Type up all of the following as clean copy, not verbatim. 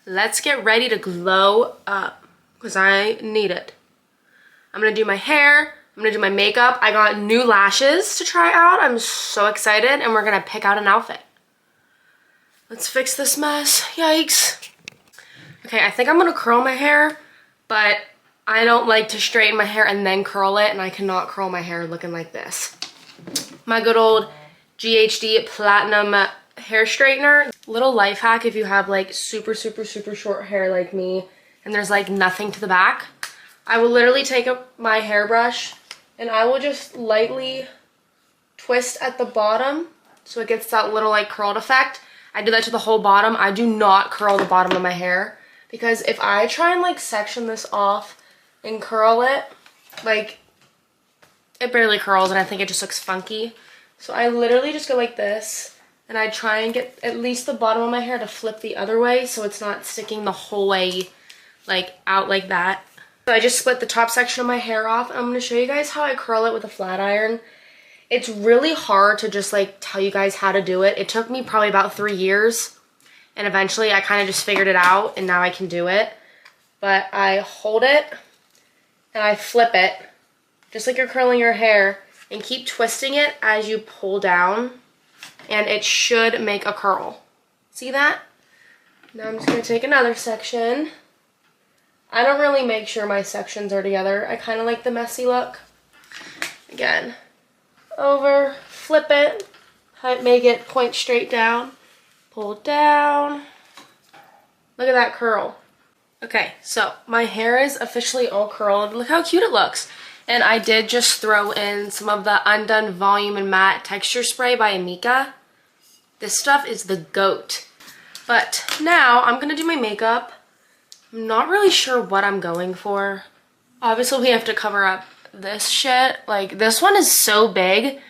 let's get ready to glow up because I need it. I'm gonna do my hair, I'm gonna do my makeup. I got new lashes to try out. I'm so excited, and we're gonna pick out an outfit. Let's fix this mess. Yikes. Okay, I think I'm gonna curl my hair, but I don't like to straighten my hair and then curl it, and I cannot curl my hair looking like this. My good old GHD Platinum hair straightener. Little life hack if you have like super short hair like me and there's like nothing to the back. I will literally take up my hairbrush and I will just lightly twist at the bottom so it gets that little like curled effect. I do that to the whole bottom. I do not curl the bottom of my hair because if I try and like section this off and curl it, like it barely curls and I think it just looks funky. So I literally just go like this and I try and get at least the bottom of my hair to flip the other way so it's not sticking the whole way like out like that. So I just split the top section of my hair off and I'm going to show you guys how I curl it with a flat iron. It's really hard to just like tell you guys how to do it. It took me probably about 3 years and eventually I kind of just figured it out and now I can do it. But I hold it and I flip it just like you're curling your hair and keep twisting it as you pull down and it should make a curl. See that? Now I'm just going to take another section. I don't really make sure my sections are together. I kind of like the messy look. Again, over, flip it, make it point straight down, pull down. Look at that curl. Okay, so my hair is officially all curled. Look how cute it looks. And I did just throw in some of the Undone Volume and Matte Texture Spray by Amika. This stuff is the GOAT. But now I'm gonna do my makeup. I'm not really sure what I'm going for. Obviously we have to cover up this shit. Like this one is so big.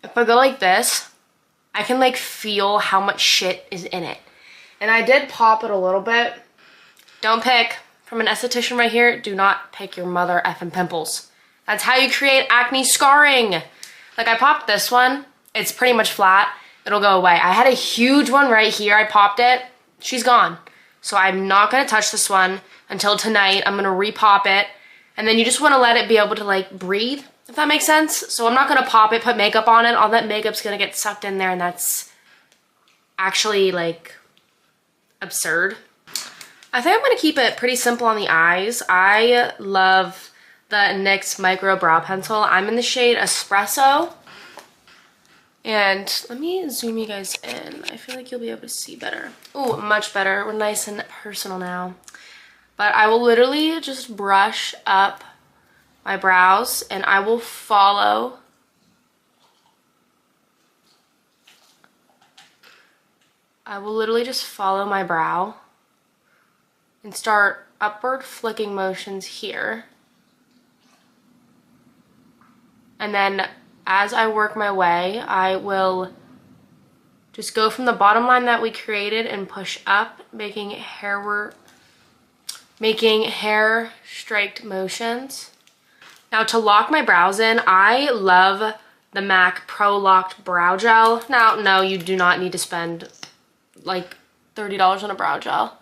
If I go like this, I can like feel how much shit is in it. And I did pop it a little bit. Don't pick, from an esthetician right here, do not pick your mother effing pimples. That's how you create acne scarring. Like I popped this one, it's pretty much flat. It'll go away. I had a huge one right here. I popped it. She's gone. So I'm not going to touch this one until tonight. I'm going to repop it. And then you just want to let it be able to like breathe, if that makes sense. So I'm not going to pop it, put makeup on it. All that makeup's going to get sucked in there and that's actually like absurd. I think I'm going to keep it pretty simple on the eyes. I love the NYX Micro Brow Pencil. I'm in the shade Espresso. And let me zoom you guys in. I feel like you'll be able to see better. Oh, much better. We're nice and personal now. But I will literally just brush up my brows and I will follow literally just follow my brow and start upward flicking motions here. And then as I work my way, I will just go from the bottom line that we created and push up, making hair striped motions. Now to lock my brows in, I love the MAC Pro Locked Brow Gel. Now, no, you do not need to spend like $30 on a brow gel.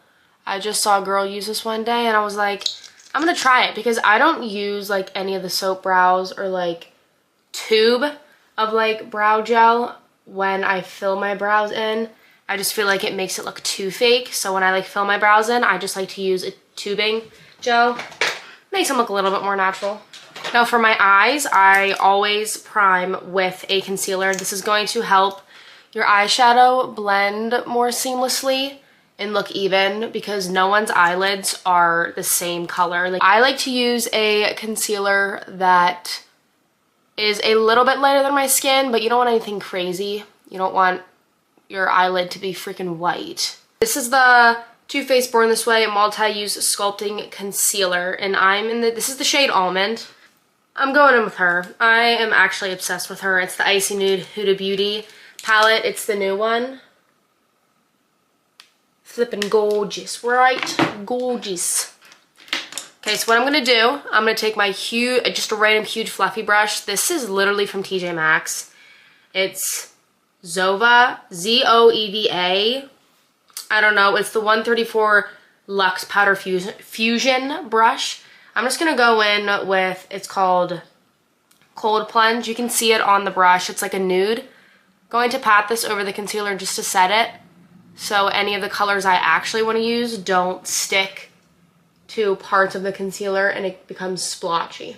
I just saw a girl use this one day and I was like, I'm gonna try it because I don't use like any of the soap brows or like tube of like brow gel when I fill my brows in. I just feel like it makes it look too fake. So when I like fill my brows in, I just like to use a tubing gel. Makes them look a little bit more natural. Now for my eyes, I always prime with a concealer. This is going to help your eyeshadow blend more seamlessly and look even because no one's eyelids are the same color. Like I like to use a concealer that is a little bit lighter than my skin, but you don't want anything crazy. You don't want your eyelid to be freaking white. This is the Too Faced Born This Way multi-use sculpting concealer, and this is the shade Almond. I'm going in with her. I am actually obsessed with her. It's the Icy Nude Huda Beauty palette. It's the new one. Flippin' gorgeous, right? Gorgeous. Okay, so what I'm gonna do, I'm gonna take my just a random huge fluffy brush. This is literally from TJ Maxx. It's Zova, Z-O-E-V-A. I don't know, it's the 134 Luxe Powder Fusion brush. I'm just gonna go in with, it's called Cold Plunge. You can see it on the brush. It's like a nude. Going to pat this over the concealer just to set it, so any of the colors I actually want to use don't stick to parts of the concealer and it becomes splotchy.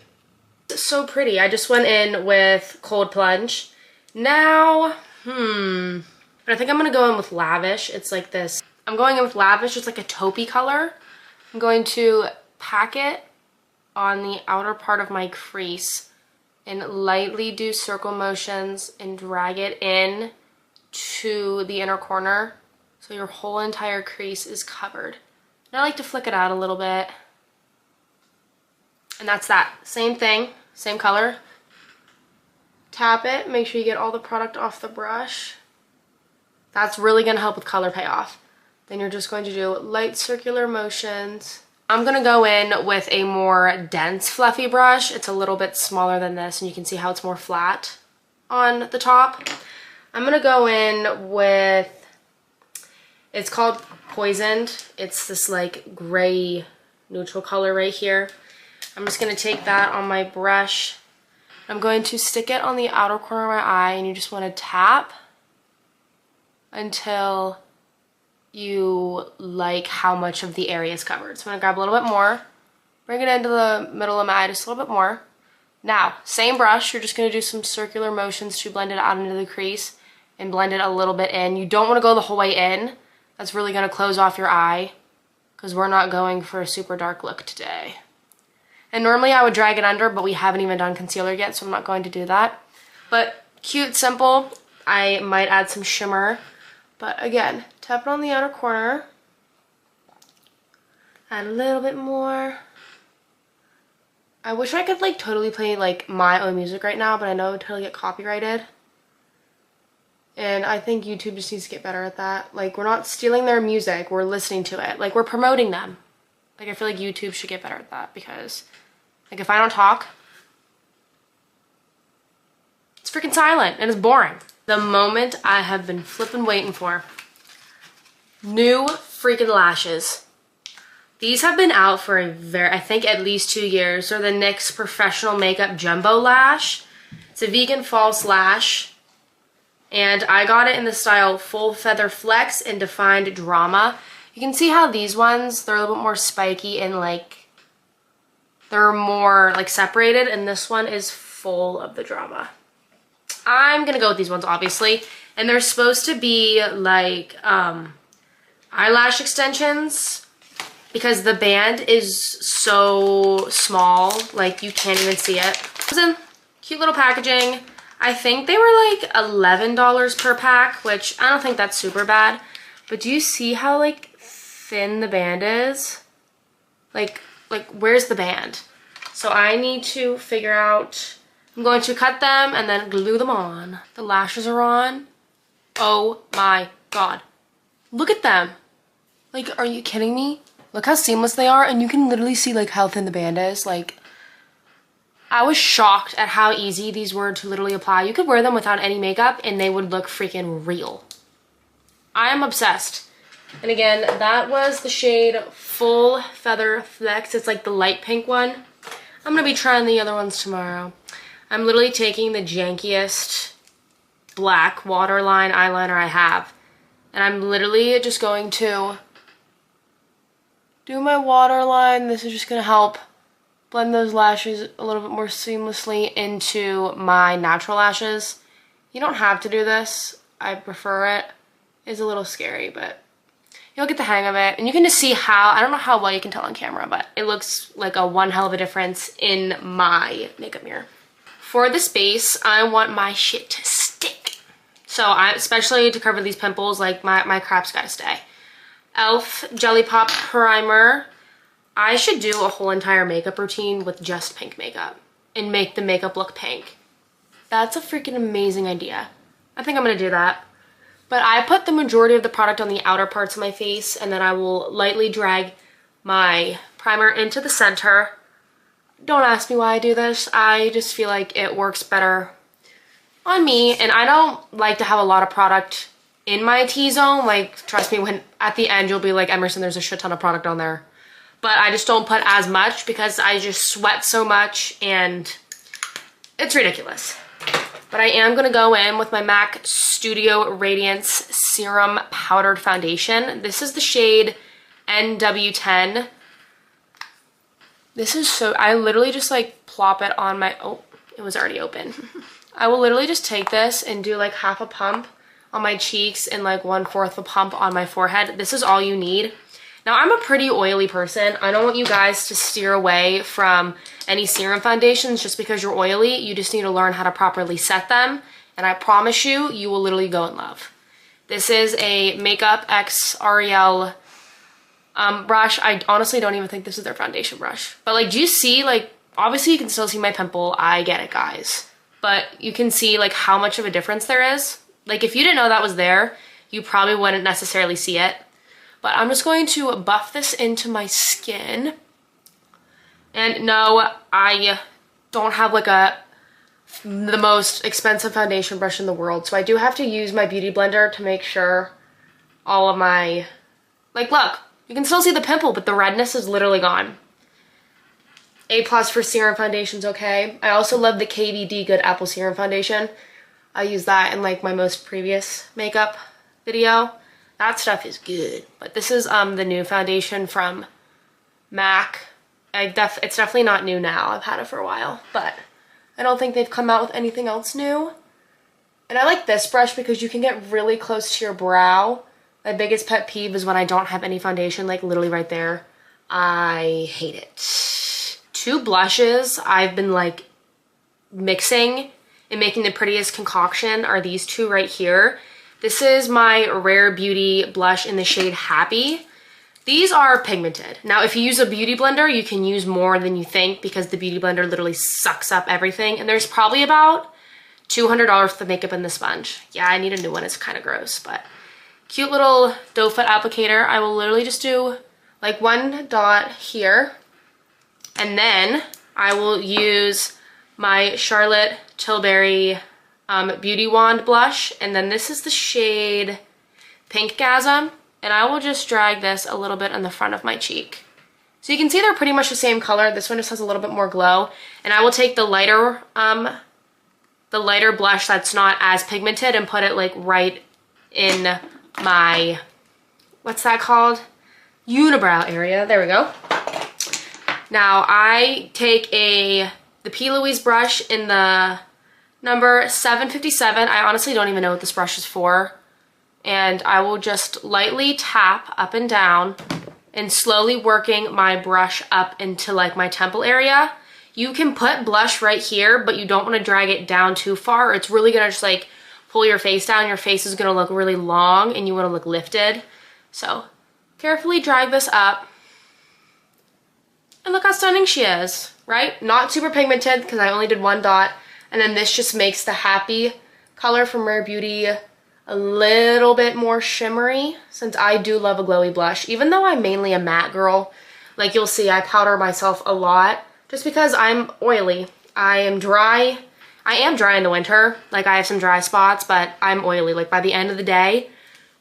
It's so pretty. I just went in with Cold Plunge. Now, but I think I'm gonna go in with Lavish. It's like this. I'm going in with Lavish. It's like a taupey color. I'm going to pack it on the outer part of my crease and lightly do circle motions and drag it in to the inner corner so your whole entire crease is covered. And I like to flick it out a little bit. And that's that. Same thing, same color. Tap it, make sure you get all the product off the brush. That's really gonna help with color payoff. Then you're just going to do light circular motions. I'm gonna go in with a more dense fluffy brush. It's a little bit smaller than this and you can see how it's more flat on the top. I'm gonna go in with, it's called Poisoned. It's this like gray neutral color right here. I'm just gonna take that on my brush. I'm going to stick it on the outer corner of my eye and you just wanna tap until you like how much of the area is covered. So I'm gonna grab a little bit more, bring it into the middle of my eye just a little bit more. Now, same brush, you're just gonna do some circular motions to blend it out into the crease and blend it a little bit in. You don't wanna go the whole way in. That's really gonna close off your eye because we're not going for a super dark look today. And normally I would drag it under, but we haven't even done concealer yet, so I'm not going to do that. But cute, simple. I might add some shimmer. But again, tap it on the outer corner. Add a little bit more. I wish I could like totally play like my own music right now, but I know it would totally get copyrighted. And I think YouTube just needs to get better at that. Like, we're not stealing their music, we're listening to it. Like, we're promoting them. Like, I feel like YouTube should get better at that because, like, if I don't talk, it's freaking silent and it's boring. The moment I have been flipping waiting for. New freaking lashes. These have been out for I think at least 2 years. They're the NYX Professional Makeup Jumbo Lash. It's a vegan false lash. And I got it in the style Full Feather Flex and Defined Drama. You can see how these ones, they're a little bit more spiky and like, they're more like separated, and this one is full of the drama. I'm gonna go with these ones, obviously. And they're supposed to be like eyelash extensions because the band is so small, like you can't even see it. Listen, cute little packaging. I think they were like $11 per pack, which I don't think that's super bad. But do you see how like thin the band is? Like where's the band? So I need to figure out, I'm going to cut them and then glue them on. The lashes are on. Oh my God. Look at them. Like, are you kidding me? Look how seamless they are, and you can literally see like how thin the band is. Like, I was shocked at how easy these were to literally apply. You could wear them without any makeup and they would look freaking real. I am obsessed. And again, that was the shade Full Feather Flex. It's like the light pink one. I'm gonna be trying the other ones tomorrow. I'm literally taking the jankiest black waterline eyeliner I have. And I'm literally just going to do my waterline. This is just gonna help blend those lashes a little bit more seamlessly into my natural lashes. You don't have to do this. I prefer it. It's a little scary, but you'll get the hang of it. And you can just see how, I don't know how well you can tell on camera, but it looks like a one hell of a difference in my makeup mirror. For this base, I want my shit to stick. So especially to cover these pimples, like my crap's gotta stay. e.l.f. Jelly Pop Primer. I should do a whole entire makeup routine with just pink makeup and make the makeup look pink. That's a freaking amazing idea. I think I'm gonna do that. But I put the majority of the product on the outer parts of my face, and then I will lightly drag my primer into the center. Don't ask me why I do this. I just feel like it works better on me, and I don't like to have a lot of product in my T-zone. Like, trust me, when at the end you'll be like, Emerson, there's a shit ton of product on there. But I just don't put as much because I just sweat so much and it's ridiculous. But I am gonna go in with my MAC Studio Radiance Serum Powdered Foundation. This is the shade NW10. This is so, I literally just like plop it on my, oh, it was already open. I will literally just take this and do like half a pump on my cheeks and like 1/4 of a pump on my forehead. This is all you need. Now, I'm a pretty oily person. I don't want you guys to steer away from any serum foundations just because you're oily. You just need to learn how to properly set them. And I promise you, you will literally go in love. This is a Makeup X Ariel brush. I honestly don't even think this is their foundation brush. But like, do you see, like, obviously you can still see my pimple. I get it, guys. But you can see like how much of a difference there is. Like, if you didn't know that was there, you probably wouldn't necessarily see it. But I'm just going to buff this into my skin. And no, I don't have like the most expensive foundation brush in the world. So I do have to use my beauty blender to make sure all of my, like, look, you can still see the pimple, but the redness is literally gone. A+ for serum foundation's okay. I also love the KVD Good Apple Serum Foundation. I use that in like my most previous makeup video. That stuff is good. But this is the new foundation from MAC. It's definitely not new now. I've had it for a while, but I don't think they've come out with anything else new. And I like this brush because you can get really close to your brow. My biggest pet peeve is when I don't have any foundation, like literally right there. I hate it. 2 blushes I've been like mixing and making the prettiest concoction are these 2 right here. This is my Rare Beauty blush in the shade Happy. These are pigmented. Now, if you use a beauty blender, you can use more than you think because the beauty blender literally sucks up everything. And there's probably about $200 worth of makeup in the sponge. Yeah, I need a new one. It's kind of gross, but cute little doe foot applicator. I will literally just do like 1 dot here. And then I will use my Charlotte Tilbury Beauty Wand blush, and then this is the shade Pinkgasm, and I will just drag this a little bit on the front of my cheek. So you can see they're pretty much the same color. This one just has a little bit more glow, and I will take the lighter blush that's not as pigmented and put it like right in my, what's that called? Unibrow area. There we go. Now I take the P. Louise brush in the number 757. I honestly don't even know what this brush is for. And I will just lightly tap up and down and slowly working my brush up into like my temple area. You can put blush right here, but you don't want to drag it down too far. It's really gonna just like pull your face down. Your face is gonna look really long and you wanna look lifted. So carefully drag this up. And look how stunning she is, right? Not super pigmented because I only did 1 dot. And then this just makes the Happy color from Rare Beauty a little bit more shimmery, since I do love a glowy blush. Even though I'm mainly a matte girl, like you'll see I powder myself a lot just because I'm oily. I am dry. I am dry in the winter. Like I have some dry spots, but I'm oily. Like by the end of the day,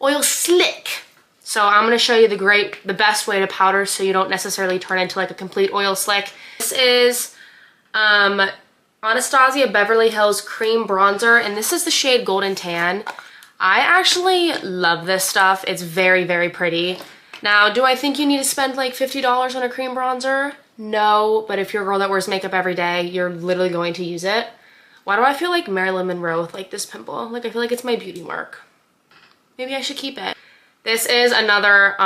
oil slick. So I'm going to show you the best way to powder so you don't necessarily turn into like a complete oil slick. This is Anastasia Beverly Hills Cream Bronzer, and this is the shade Golden Tan. I actually love this stuff. It's very, very pretty. Now, do I think you need to spend like $50 on a cream bronzer? No, but if you're a girl that wears makeup every day, you're literally going to use it. Why do I feel like Marilyn Monroe with like this pimple? Like I feel like it's my beauty mark. Maybe I should keep it. This is another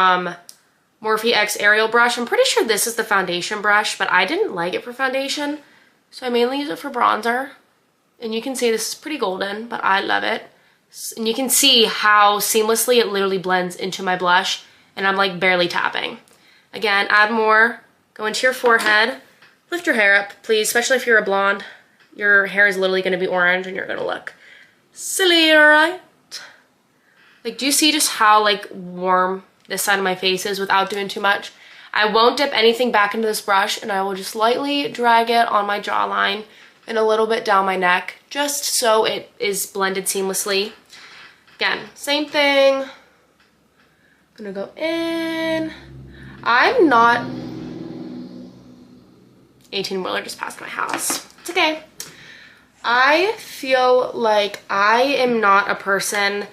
Morphe X Aerial brush. I'm pretty sure this is the foundation brush, but I didn't like it for foundation. So I mainly use it for bronzer. And you can see this is pretty golden, but I love it. And you can see how seamlessly it literally blends into my blush. And I'm like barely tapping. Again, add more. Go into your forehead. Lift your hair up, please, especially if you're a blonde. Your hair is literally going to be orange and you're going to look silly, alright? Like, do you see just how like warm this side of my face is without doing too much? I won't dip anything back into this brush, and I will just lightly drag it on my jawline and a little bit down my neck, just so it is blended seamlessly. Again, same thing. Gonna go in. I'm not 18-wheeler just passed my house. It's okay. I feel like I am not a person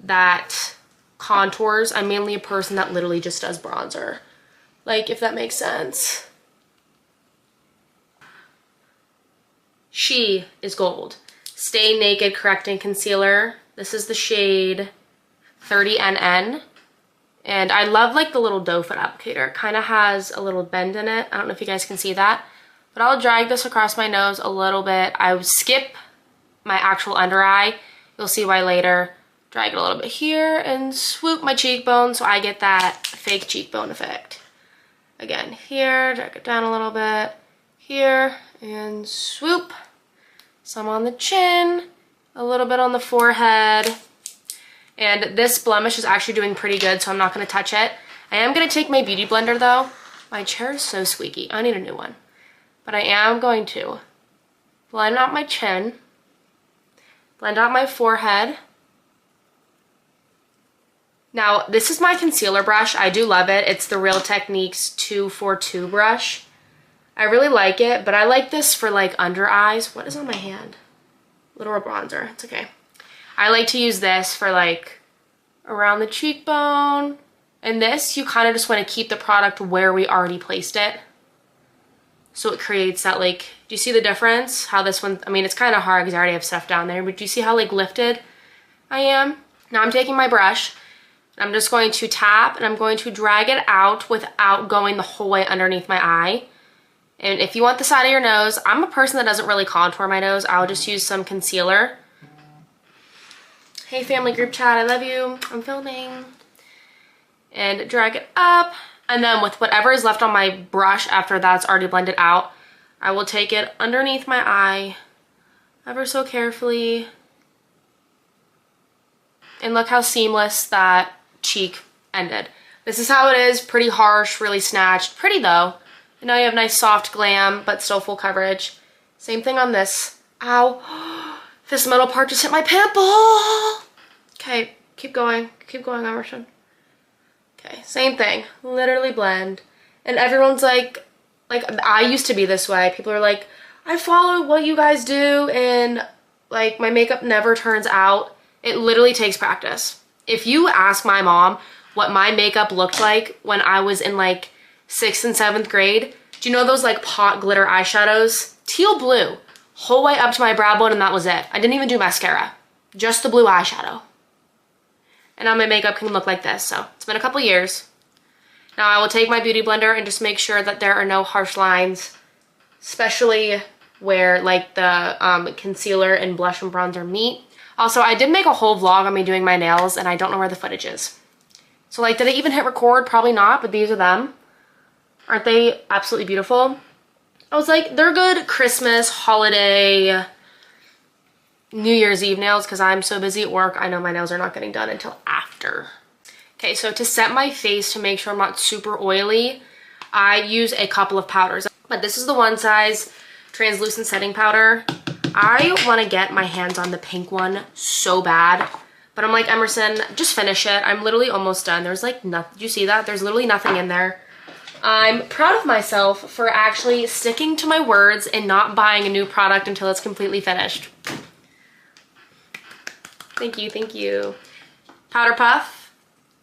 that contours. I'm mainly a person that literally just does bronzer. Like, if that makes sense. She is gold. Stay Naked Correcting Concealer. This is the shade 30NN. And I love like the little doe foot applicator. It kind of has a little bend in it. I don't know if you guys can see that. But I'll drag this across my nose a little bit. I would skip my actual under eye. You'll see why later. Drag it a little bit here and swoop my cheekbone so I get that fake cheekbone effect. Again, here, drag it down a little bit. Here, and swoop. Some on the chin, a little bit on the forehead. And this blemish is actually doing pretty good, so I'm not going to touch it. I am going to take my beauty blender though. My chair is so squeaky. I need a new one. But I am going to blend out my chin, blend out my forehead. Now, this is my concealer brush. I do love it. It's the Real Techniques 242 brush. I really like it, but I like this for like under eyes. What is on my hand? Little bronzer. It's okay. I like to use this for like around the cheekbone. And this, you kind of just want to keep the product where we already placed it. So it creates that like, do you see the difference? How this one, I mean, it's kind of hard because I already have stuff down there, but do you see how like lifted I am? Now I'm taking my brush and I'm just going to tap and I'm going to drag it out without going the whole way underneath my eye. And if you want the side of your nose, I'm a person that doesn't really contour my nose. I'll just use some concealer. Hey family group chat, I love you. I'm filming. And drag it up. And then with whatever is left on my brush after that's already blended out, I will take it underneath my eye ever so carefully. And look how seamless that cheek ended. This is how it is, pretty harsh, really snatched. Pretty though. And now you have nice soft glam, but still full coverage. Same thing on this. Ow. This middle part just hit my pimple. Okay, keep going, Emerson. Okay, same thing, literally blend. And everyone's like I used to be this way. People are like, I follow what you guys do and like my makeup never turns out. It literally takes practice. If you ask my mom what my makeup looked like when I was in like 6th and 7th grade, do you know those like pot glitter eyeshadows? Teal blue, whole way up to my brow bone and that was it. I didn't even do mascara, just the blue eyeshadow. And now my makeup can look like this. So it's been a couple years. Now I will take my beauty blender and just make sure that there are no harsh lines, especially where like the concealer and blush and bronzer meet. Also, I did make a whole vlog on me doing my nails and I don't know where the footage is. So like, did I even hit record? Probably not, but these are them. Aren't they absolutely beautiful? I was like, they're good Christmas, holiday, New Year's Eve nails because I'm so busy at work. I know my nails are not getting done until after. Okay, so to set my face to make sure I'm not super oily, I use a couple of powders. But this is the One Size translucent setting powder. I want to get my hands on the pink one so bad. But I'm like, Emerson, just finish it. I'm literally almost done. There's like nothing. Do you see that? There's literally nothing in there. I'm proud of myself for actually sticking to my words and not buying a new product until it's completely finished. Thank you, thank you. Powder puff,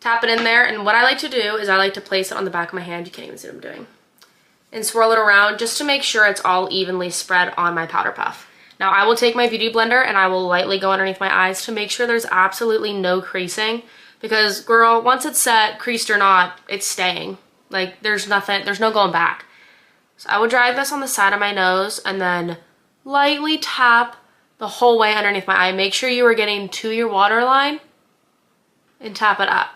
tap it in there, and what I like to do is I like to place it on the back of my hand. You can't even see what I'm doing. And swirl it around just to make sure it's all evenly spread on my powder puff. Now I will take my beauty blender and I will lightly go underneath my eyes to make sure there's absolutely no creasing. Because girl, once it's set, creased or not, it's staying. Like there's nothing, there's no going back. So I will drag this on the side of my nose and then lightly tap the whole way underneath my eye. Make sure you are getting to your waterline and tap it up.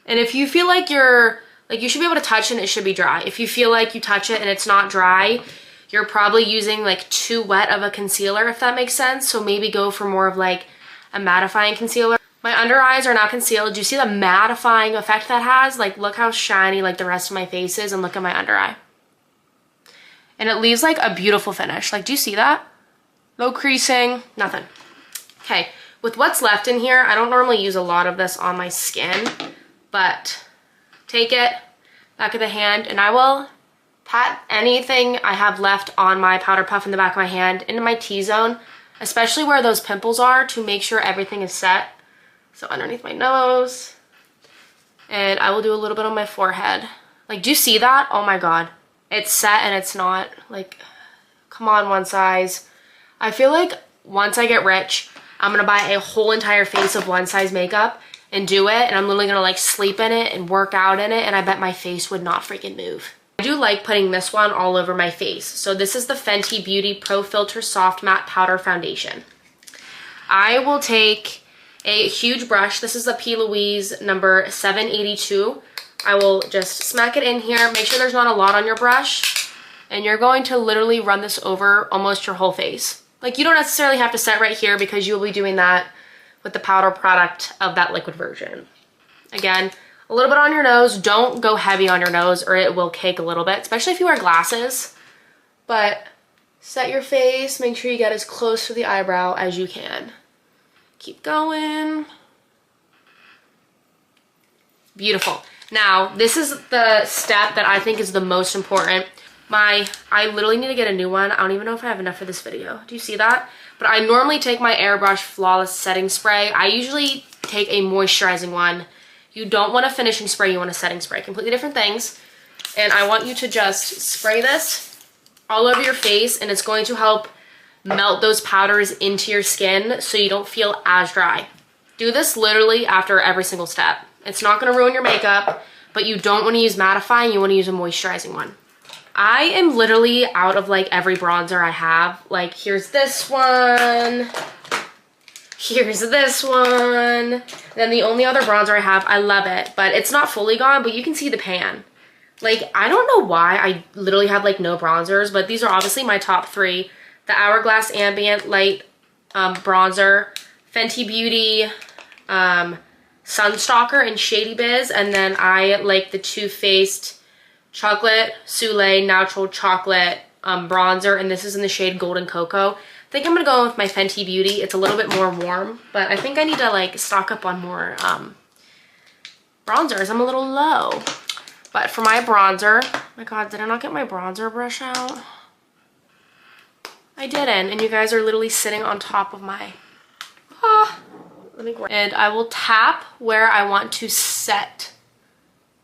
And if you feel like you should be able to touch it and it should be dry. If you feel like you touch it and it's not dry, you're probably using like too wet of a concealer, if that makes sense. So maybe go for more of like a mattifying concealer. My under eyes are now concealed. Do you see the mattifying effect that has? Like look how shiny like the rest of my face is and look at my under eye. And it leaves like a beautiful finish. Like do you see that? No creasing, nothing. Okay, With what's left in here, I don't normally use a lot of this on my skin, but take it, back of the hand, and I will pat anything I have left on my powder puff in the back of my hand into my T-zone, especially where those pimples are, to make sure everything is set. So underneath my nose, and I will do a little bit on my forehead. Like, do you see that? Oh my God. It's set and it's not. Like, come on, One Size. I feel like once I get rich, I'm gonna buy a whole entire face of One Size makeup and do it, and I'm literally gonna like sleep in it and work out in it, and I bet my face would not freaking move. I do like putting this one all over my face. So this is the Fenty Beauty Pro Filter Soft Matte Powder Foundation. I will take a huge brush. This is the P. Louise number 782. I will just smack it in here. Make sure there's not a lot on your brush. And you're going to literally run this over almost your whole face. Like, you don't necessarily have to set right here because you'll be doing that with the powder product of that liquid version. Again, a little bit on your nose. Don't go heavy on your nose or it will cake a little bit, especially if you wear glasses. But set your face. Make sure you get as close to the eyebrow as you can. Keep going. Beautiful. Now, this is the step that I think is the most important. I literally need to get a new one. I don't even know if I have enough for this video. Do you see that? But I normally take my Airbrush Flawless Setting Spray. I usually take a moisturizing one. You don't want a finishing spray, you want a setting spray. Completely different things. And I want you to just spray this all over your face, and it's going to help melt those powders into your skin so you don't feel as dry. Do this literally after every single step. It's not gonna ruin your makeup, but you don't wanna use mattifying, you wanna use a moisturizing one. I am literally out of like every bronzer I have. Like, here's this one. Here's this one. Then the only other bronzer I have, I love it, but it's not fully gone, but you can see the pan. Like, I don't know why I literally have like no bronzers, but these are obviously my top three. The Hourglass Ambient Light Bronzer, Fenty Beauty Sunstalker and Shady Biz, and then I like the Too Faced Chocolate Soleil Natural Chocolate bronzer, and this is in the shade Golden Cocoa. I think I'm gonna go with my Fenty Beauty. It's a little bit more warm, but I think I need to like stock up on more bronzers. I'm a little low. But for my bronzer, oh my God, did I not get my bronzer brush out? I didn't, and you guys are literally sitting on top of my, let me grab. And I will tap where I want to set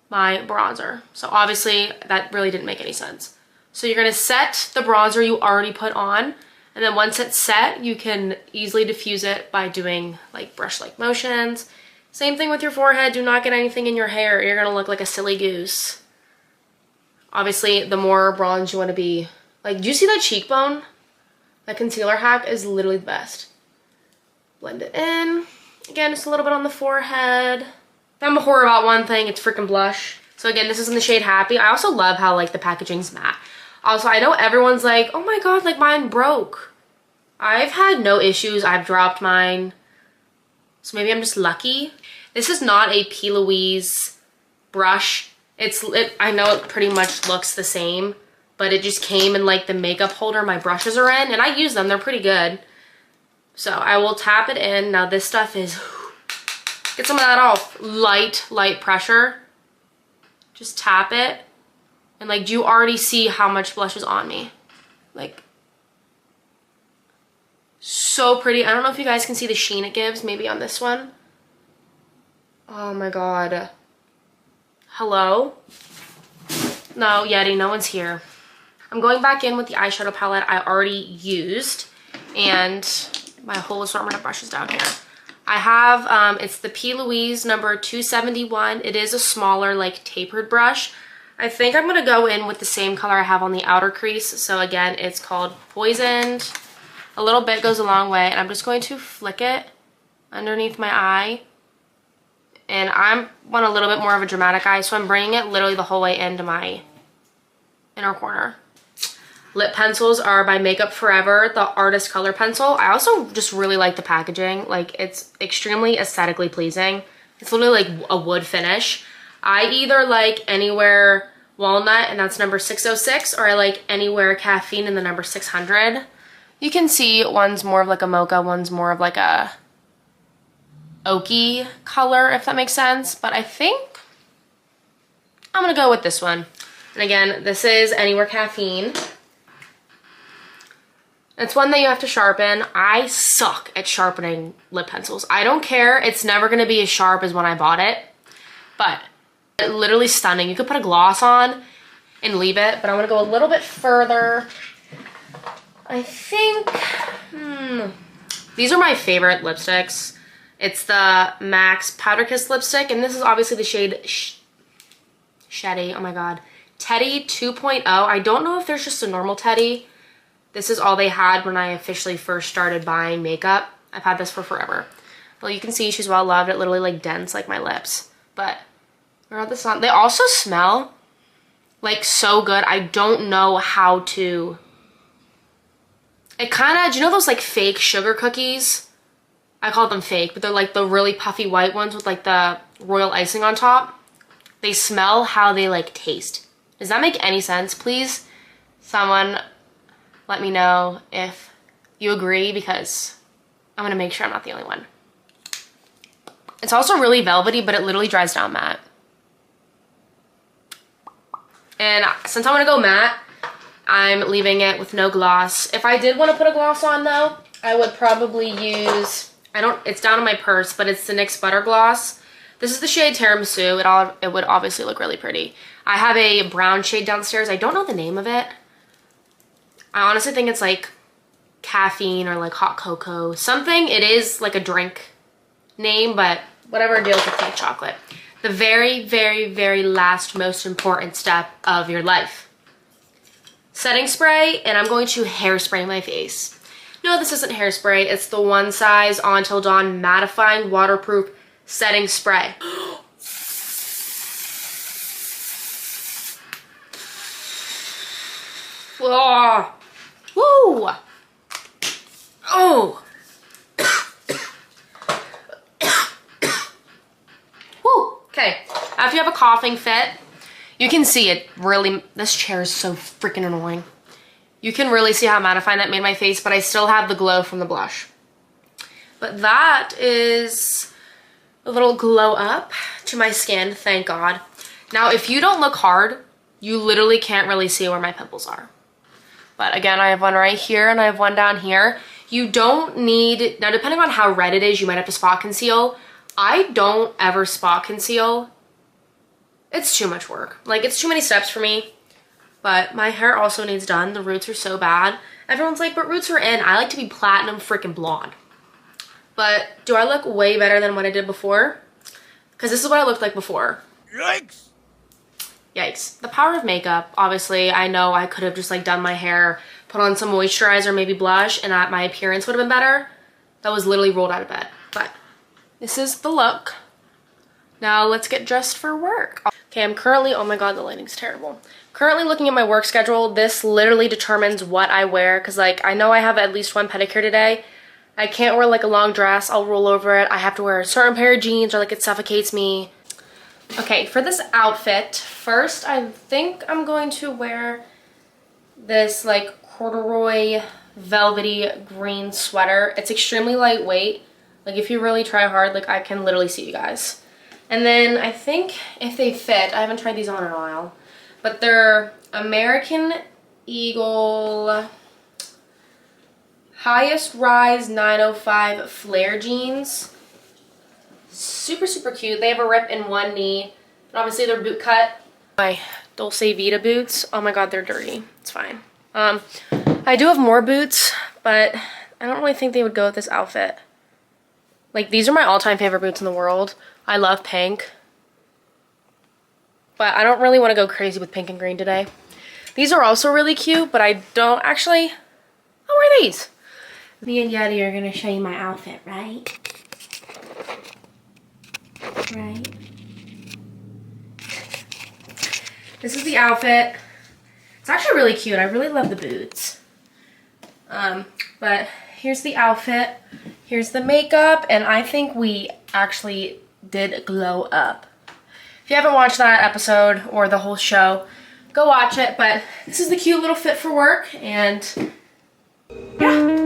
my bronzer. So obviously that really didn't make any sense. So you're gonna set the bronzer you already put on, and then once it's set, you can easily diffuse it by doing like brush-like motions. Same thing with your forehead. Do not get anything in your hair. You're gonna look like a silly goose. Obviously, the more bronze you wanna be. Like, do you see that cheekbone? That concealer hack is literally the best. Blend it in. Again, just a little bit on the forehead. If I'm a whore about one thing, it's freaking blush. So again, this is in the shade Happy. I also love how like the packaging's matte. Also, I know everyone's like, oh my God, like mine broke. I've had no issues. I've dropped mine. So maybe I'm just lucky. This is not a P. Louise brush. I know it pretty much looks the same, but it just came in like the makeup holder my brushes are in, and I use them. They're pretty good. So I will tap it in. Now this stuff is, get some of that off. Light pressure. Just tap it. And like, do you already see how much blush is on me? Like, so pretty. I don't know if you guys can see the sheen it gives, maybe on this one. Oh my God. Hello? No, Yeti, no one's here. I'm going back in with the eyeshadow palette I already used, and my whole assortment of brushes down here. I have, it's the P. Louise number 271. It is a smaller, like, tapered brush. I think I'm gonna go in with the same color I have on the outer crease. So again, it's called Poisoned. A little bit goes a long way, and I'm just going to flick it underneath my eye. And I want a little bit more of a dramatic eye, so I'm bringing it literally the whole way into my inner corner. Lip pencils are by Makeup Forever, the Artist Color Pencil. I also just really like the packaging. Like, it's extremely aesthetically pleasing. It's literally like a wood finish. I either like Anywhere Walnut, and that's number 606, or I like Anywhere Caffeine in the number 600. You can see one's more of like a mocha, one's more of like a oaky color, if that makes sense. But I think I'm gonna go with this one. And again, this is Anywhere Caffeine. It's one that you have to sharpen. I suck at sharpening lip pencils. I don't care. It's never gonna be as sharp as when I bought it. But it's literally stunning. You could put a gloss on and leave it, but I'm gonna go a little bit further. I think, these are my favorite lipsticks. It's the MAC Powder Kiss lipstick, and this is obviously the shade Shetty, oh my god. Teddy 2.0. I don't know if there's just a normal Teddy. This is all they had when I officially first started buying makeup. I've had this for forever. Well, you can see she's well loved. It literally like dents like my lips. But where are the sun? They also smell like so good. I don't know how to. It kind of, do you know those like fake sugar cookies? I call them fake, but they're like the really puffy white ones with like the royal icing on top. They smell how they like taste. Does that make any sense? Please, someone let me know if you agree, because I'm gonna make sure I'm not the only one. It's also really velvety, but it literally dries down matte. And since I'm gonna go matte, I'm leaving it with no gloss. If I did want to put a gloss on though, I would probably use, it's down in my purse, but it's the NYX Butter Gloss. This is the shade Tiramisu. It would obviously look really pretty. I have a brown shade downstairs. I don't know the name of it. I honestly think it's like caffeine or like hot cocoa. Something, it is like a drink name, but whatever deals with pink chocolate. The very, very, very last most important step of your life. Setting spray, and I'm going to hairspray my face. No, this isn't hairspray. It's the One Size On Till Dawn Mattifying Waterproof Setting Spray. Oh. Woo! Oh! Woo! Okay, after you have a coughing fit, you can see it really, this chair is so freaking annoying. You can really see how mattifying that made my face, but I still have the glow from the blush. But that is a little glow up to my skin, thank God. Now, if you don't look hard, you literally can't really see where my pimples are. But again, I have one right here and I have one down here. You don't need, now depending on how red it is, you might have to spot conceal. I don't ever spot conceal. It's too much work. Like, it's too many steps for me. But my hair also needs done. The roots are so bad. Everyone's like, but roots are in. I like to be platinum freaking blonde. But do I look way better than what I did before? Because this is what I looked like before. Yikes! Yikes. The power of makeup. Obviously, I know I could have just like done my hair, put on some moisturizer, maybe blush, and my appearance would have been better. That was literally rolled out of bed. But this is the look. Now let's get dressed for work. Okay, I'm currently, oh my god, the lighting's terrible. Currently looking at my work schedule. This literally determines what I wear, because like I know I have at least one pedicure today. I can't wear like a long dress. I'll roll over it. I have to wear a certain pair of jeans or like it suffocates me. Okay, for this outfit, first I think I'm going to wear this like corduroy velvety green sweater. It's extremely lightweight. Like if you really try hard, like I can literally see you guys. And then I think if they fit, I haven't tried these on in a while, but they're American Eagle Highest Rise 905 flare jeans. Super, super cute. They have a rip in one knee, and obviously they're boot cut. My Dolce Vita boots, oh my god, they're dirty. It's fine. I do have more boots, but I don't really think they would go with this outfit. Like, these are my all-time favorite boots in the world. I love pink, but I don't really want to go crazy with pink and green today. These are also really cute, but I don't actually, I'll wear these. Me and Yeti are gonna show you my outfit, right? Right. This is the outfit. It's actually really cute. I really love the boots. But here's the outfit. Here's the makeup, and I think we actually did glow up. If you haven't watched that episode or the whole show, go watch it. But this is the cute little fit for work, and yeah.